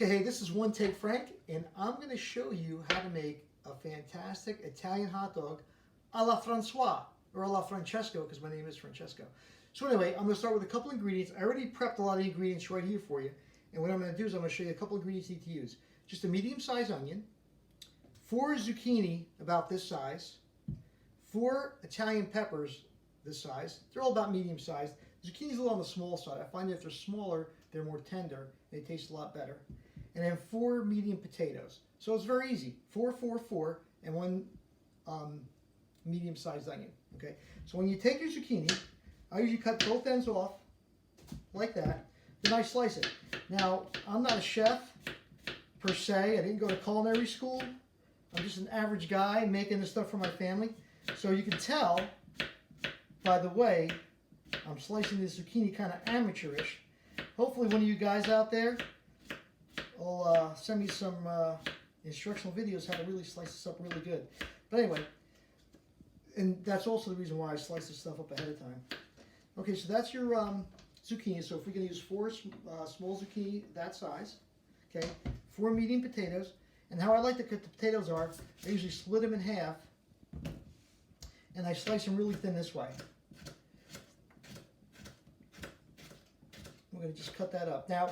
Okay, hey, this is One Take Frank, and I'm going to show you how to make a fantastic Italian hot dog a la Francois, or a la Francesco, because my name is Francesco. So anyway, I'm going to start with a couple ingredients. I already prepped a lot of ingredients right here for you, and what I'm going to do is I'm going to show you a couple ingredients you need to use. Just a medium-sized onion, 4 zucchini about this size, 4 Italian peppers this size. They're all about medium-sized. Zucchini's a little on the small side. I find that if they're smaller, they're more tender, and they taste a lot better. And then 4 medium potatoes. So it's very easy. 4, 4, 4, and 1 medium-sized onion. Okay. So when you take your zucchini, I usually cut both ends off like that. Then I slice it. Now, I'm not a chef per se. I didn't go to culinary school. I'm just an average guy making this stuff for my family. So you can tell by the way I'm slicing this zucchini kind of amateurish. Hopefully one of you guys out there will send me some instructional videos how to really slice this up really good. But anyway, and that's also the reason why I slice this stuff up ahead of time. Okay, so that's your zucchini. So if we're going to use 4 small zucchini that size, okay, 4 medium potatoes. And how I like to cut the potatoes are, I usually split them in half, and I slice them really thin this way. We're going to just cut that up. Now,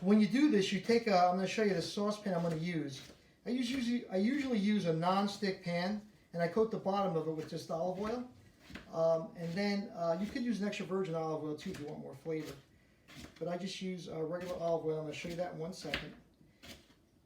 when you do this, you take a, I'm going to show you the saucepan I'm going to use. I usually use a non-stick pan, and I coat the bottom of it with just olive oil. And then you could use an extra virgin olive oil too if you want more flavor. But I just use regular olive oil. I'm going to show you that in 1 second.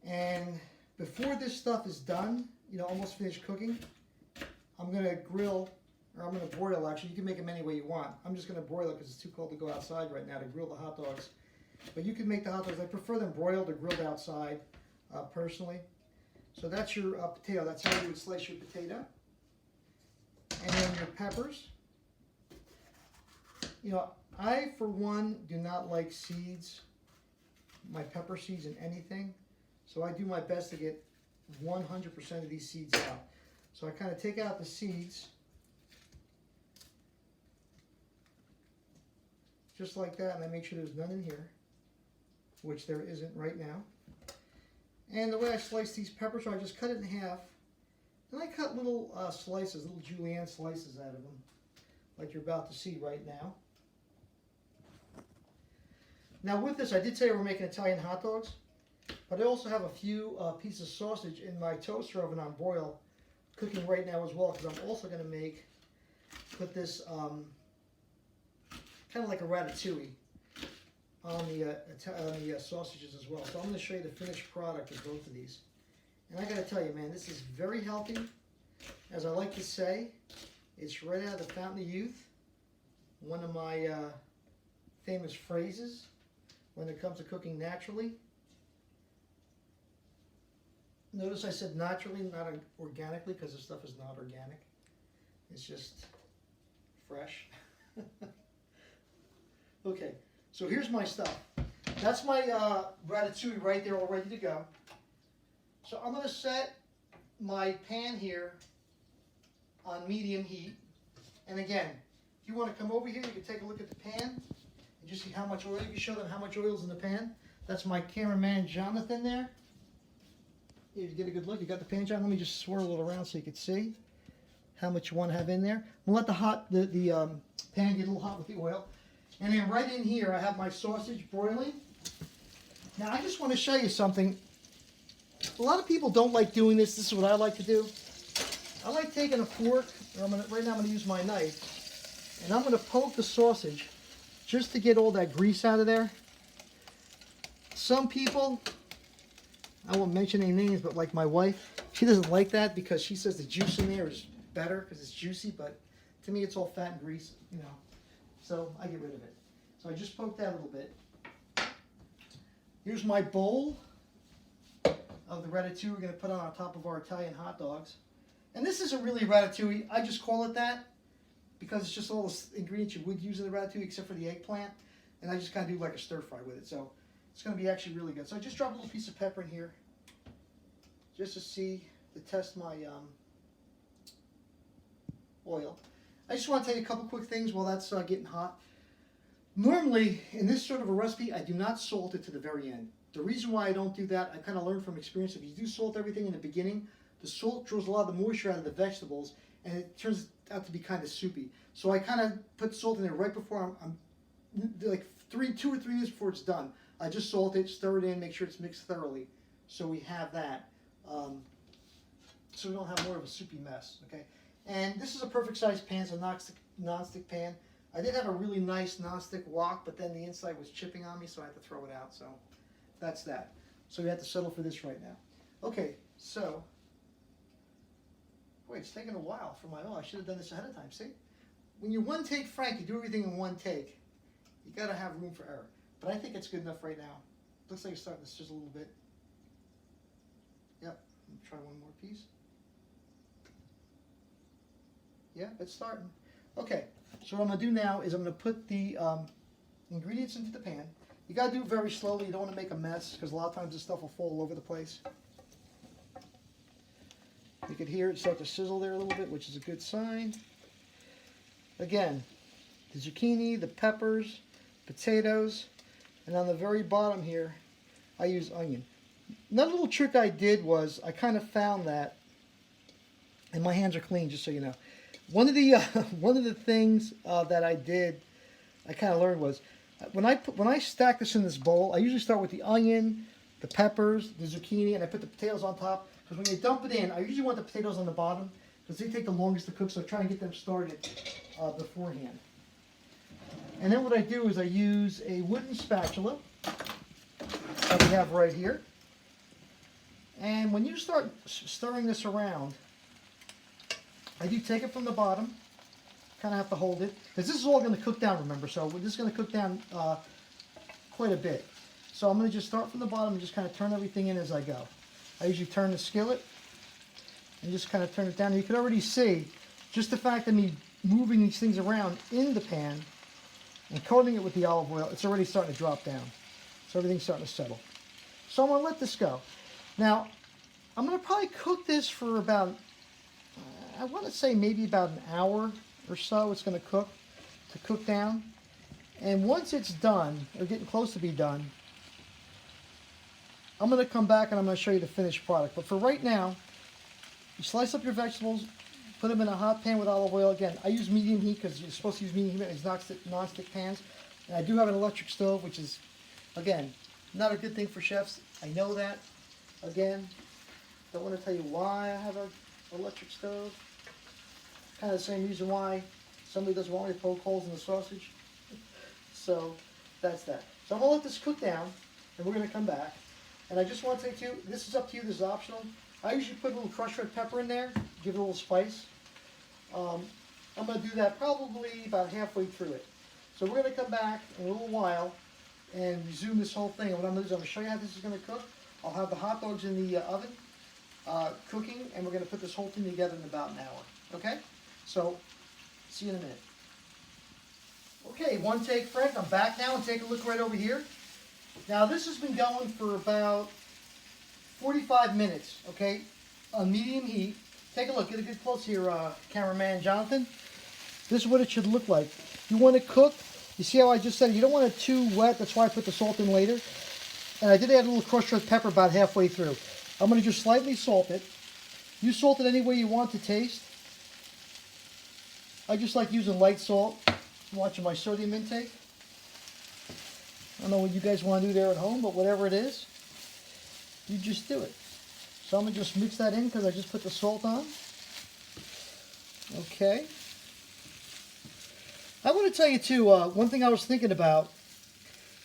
And before this stuff is done, you know, almost finished cooking, I'm going to grill, or I'm going to broil actually. You can make them any way you want. I'm just going to broil it because it's too cold to go outside right now to grill the hot dogs. But you can make the hot dogs. I prefer them broiled or grilled outside personally. So that's your potato. That's how you would slice your potato. And then your peppers. You know, I, for one, do not like seeds, my pepper seeds in anything. So I do my best to get 100% of these seeds out. So I kind of take out the seeds, just like that, and I make sure there's none in here, which there isn't right now. And the way I slice these peppers, I just cut it in half, and I cut little slices, little julienne slices out of them, like you're about to see right now. Now with this, I did say we're making Italian hot dogs, but I also have a few pieces of sausage in my toaster oven on broil, cooking right now as well, because I'm also going to put this kind of like a ratatouille on the sausages as well. So I'm going to show you the finished product of both of these. And I got to tell you, man, this is very healthy. As I like to say, it's right out of the fountain of youth. One of my famous phrases when it comes to cooking naturally. Notice I said naturally, not organically, because this stuff is not organic. It's just fresh. Okay, so here's my stuff. That's my ratatouille right there all ready to go. So I'm going to set my pan here on medium heat. And again, if you want to come over here, you can take a look at the pan and just see how much oil. You can show them how much oil is in the pan. That's my cameraman Jonathan there. Here, you get a good look. You got the pan, John? Let me just swirl it around so you can see how much you want to have in there. We'll let the pan get a little hot with the oil. And then right in here, I have my sausage broiling. Now, I just want to show you something. A lot of people don't like doing this. This is what I like to do. I like taking a fork, or right now I'm going to use my knife, and I'm going to poke the sausage just to get all that grease out of there. Some people, I won't mention any names, but like my wife, she doesn't like that because she says the juice in there is better because it's juicy, but to me it's all fat and grease, you know. So I get rid of it. So I just poked that a little bit. Here's my bowl of the ratatouille we're going to put on top of our Italian hot dogs. And this isn't really ratatouille. I just call it that because it's just all the ingredients you would use in the ratatouille except for the eggplant. And I just kind of do like a stir fry with it. So it's going to be actually really good. So I just dropped a little piece of pepper in here just to test my oil. I just want to tell you a couple quick things while that's getting hot. Normally, in this sort of a recipe, I do not salt it to the very end. The reason why I don't do that, I kind of learned from experience. If you do salt everything in the beginning, the salt draws a lot of the moisture out of the vegetables, and it turns out to be kind of soupy. So I kind of put salt in there right before I'm like 2 or 3 minutes before it's done. I just salt it, stir it in, make sure it's mixed thoroughly. So we have that. So we don't have more of a soupy mess, okay? And this is a perfect size pan. It's a non-stick pan. I did have a really nice non-stick wok, but then the inside was chipping on me, so I had to throw it out. So that's that. So we have to settle for this right now. Okay, so, wait, it's taking a while for my, oh, I should have done this ahead of time, see? When you're one take Frank, you do everything in one take. You gotta have room for error. But I think it's good enough right now. Looks like it's starting to sizzle a little bit. Yep, try one more piece. Yeah, it's starting. Okay, so what I'm gonna do now is I'm gonna put the ingredients into the pan. You gotta do it very slowly. You don't wanna make a mess because a lot of times this stuff will fall all over the place. You can hear it start to sizzle there a little bit, which is a good sign. Again, the zucchini, the peppers, potatoes, and on the very bottom here, I use onion. Another little trick I did was I kind of found that, and my hands are clean, just so you know. One of the things that I did, I kind of learned was when I stack this in this bowl, I usually start with the onion, the peppers, the zucchini, and I put the potatoes on top. Because when you dump it in, I usually want the potatoes on the bottom because they take the longest to cook. So I try and get them started beforehand. And then what I do is I use a wooden spatula that we have right here. And when you start stirring this around, I do take it from the bottom, kind of have to hold it, because this is all going to cook down, remember, so this is going to cook down quite a bit. So I'm going to just start from the bottom and just kind of turn everything in as I go. I usually turn the skillet and just kind of turn it down. And you can already see, just the fact of me moving these things around in the pan and coating it with the olive oil, it's already starting to drop down. So everything's starting to settle. So I'm going to let this go. Now, I'm going to probably cook this for about, I want to say maybe about an hour or so it's going to cook down. And once it's done, or getting close to be done, I'm going to come back and I'm going to show you the finished product. But for right now, you slice up your vegetables, put them in a hot pan with olive oil. Again, I use medium heat because you're supposed to use medium heat in these non-stick pans. And I do have an electric stove, which is, again, not a good thing for chefs. I know that. Again, don't want to tell you why I have an electric stove. Kind of the same reason why somebody doesn't want me to poke holes in the sausage. So that's that. So I'm going to let this cook down, and we're going to come back. And I just want to say to you, this is up to you, this is optional. I usually put a little crushed red pepper in there, give it a little spice. I'm going to do that probably about halfway through it. So we're going to come back in a little while and resume this whole thing. And what I'm going to do is I'm going to show you how this is going to cook. I'll have the hot dogs in the oven cooking, and we're going to put this whole thing together in about an hour. Okay? So, see you in a minute. Okay, one take, Frank. I'm back now, and take a look right over here. Now, this has been going for about 45 minutes, okay, on medium heat. Take a look. Get a good close here, cameraman Jonathan. This is what it should look like. You want it cooked. You see how I just said you don't want it too wet. That's why I put the salt in later. And I did add a little crushed red pepper about halfway through. I'm going to just slightly salt it. You salt it any way you want to taste. I just like using light salt. I'm watching my sodium intake. I don't know what you guys want to do there at home, but whatever it is, you just do it. So I'm going to just mix that in because I just put the salt on. Okay. I want to tell you too, one thing I was thinking about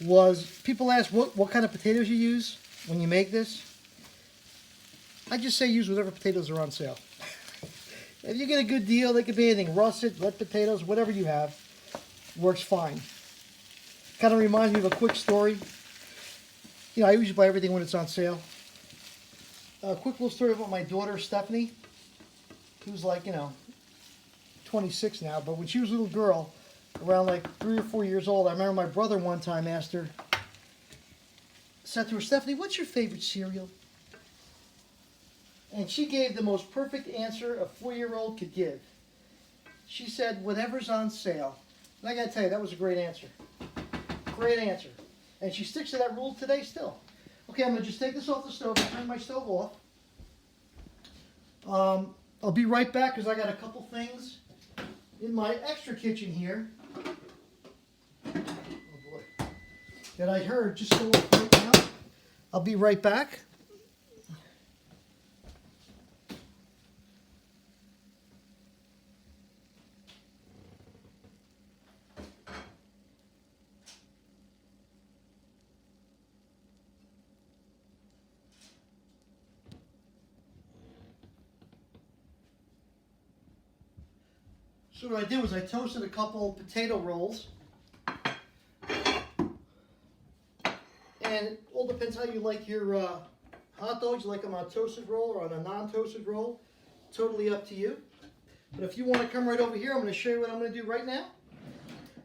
was people ask what kind of potatoes you use when you make this. I just say use whatever potatoes are on sale. If you get a good deal, they could be anything, russet, red potatoes, whatever you have, works fine. Kind of reminds me of a quick story. You know, I usually buy everything when it's on sale. A quick little story about my daughter, Stephanie, who's like, 26 now, but when she was a little girl, around like 3 or 4 years old, I remember my brother one time said to her, Stephanie, what's your favorite cereal? And she gave the most perfect answer a 4-year-old could give. She said, whatever's on sale. And I gotta tell you, that was a great answer. Great answer. And she sticks to that rule today still. Okay, I'm going to just take this off the stove and turn my stove off. I'll be right back because I got a couple things in my extra kitchen here. Oh boy. That I heard just go off right now. I'll be right back. So what I did was I toasted a couple potato rolls. And it all depends how you like your hot dogs. You like them on a toasted roll or on a non-toasted roll. Totally up to you. But if you want to come right over here, I'm going to show you what I'm going to do right now.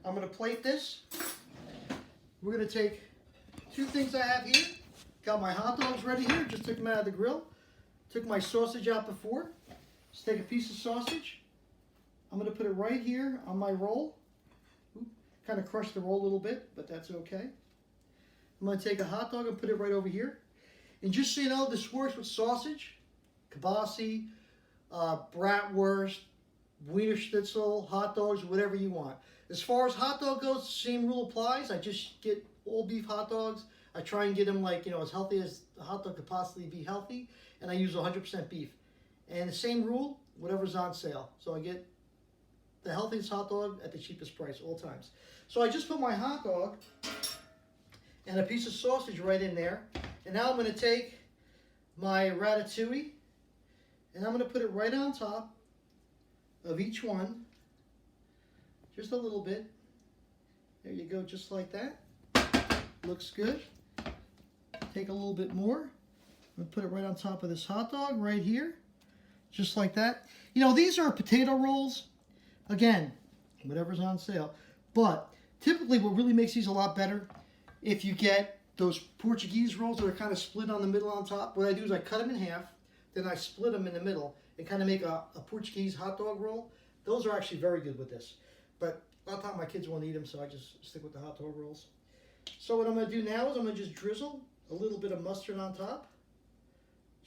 I'm going to plate this. We're going to take two things I have here. Got my hot dogs ready here. Just took them out of the grill. Took my sausage out before. Just take a piece of sausage. I'm going to put it right here on my roll. Kind of crush the roll a little bit, but that's okay. I'm going to take a hot dog and put it right over here. And just so you know, this works with sausage, kielbasa, bratwurst, Wiener Schnitzel, hot dogs, whatever you want. As far as hot dog goes, the same rule applies. I just get all beef hot dogs. I try and get them like, you know, as healthy as a hot dog could possibly be healthy. And I use 100% beef. And the same rule, whatever's on sale. So I get the healthiest hot dog at the cheapest price all times. So I just put my hot dog and a piece of sausage right in there. And now I'm going to take my ratatouille and I'm going to put it right on top of each one. Just a little bit. There you go, just like that. Looks good. Take a little bit more. I'm going to put it right on top of this hot dog right here. Just like that. You know, these are potato rolls. Again, whatever's on sale. But typically what really makes these a lot better, if you get those Portuguese rolls that are kind of split on the middle on top, what I do is I cut them in half, then I split them in the middle and kind of make a Portuguese hot dog roll. Those are actually very good with this. But a lot of time my kids won't eat them, so I just stick with the hot dog rolls. So what I'm going to do now is I'm going to just drizzle a little bit of mustard on top.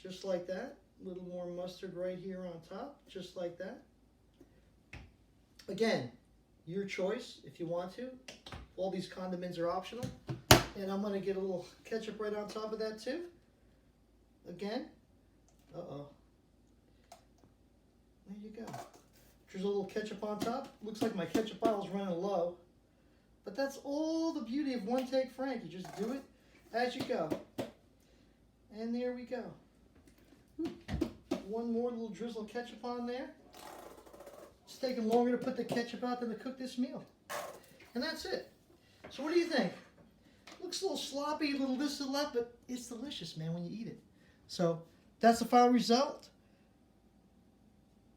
Just like that. A little more mustard right here on top. Just like that. Again, your choice if you want to. All these condiments are optional. And I'm going to get a little ketchup right on top of that too. Again. Uh-oh. There you go. Drizzle a little ketchup on top. Looks like my ketchup bottle's running low. But that's all the beauty of One Take Frank. You just do it as you go. And there we go. One more little drizzle of ketchup on there. It's taking longer to put the ketchup out than to cook this meal. And that's it. So what do you think? Looks a little sloppy, a little this and that, but it's delicious, man, when you eat it. So that's the final result.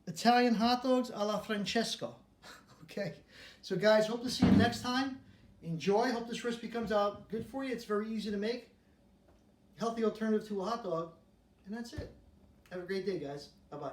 Italian hot dogs a la Francesco. Okay? So guys, hope to see you next time. Enjoy. Hope this recipe comes out good for you. It's very easy to make. Healthy alternative to a hot dog. And that's it. Have a great day, guys. Bye-bye.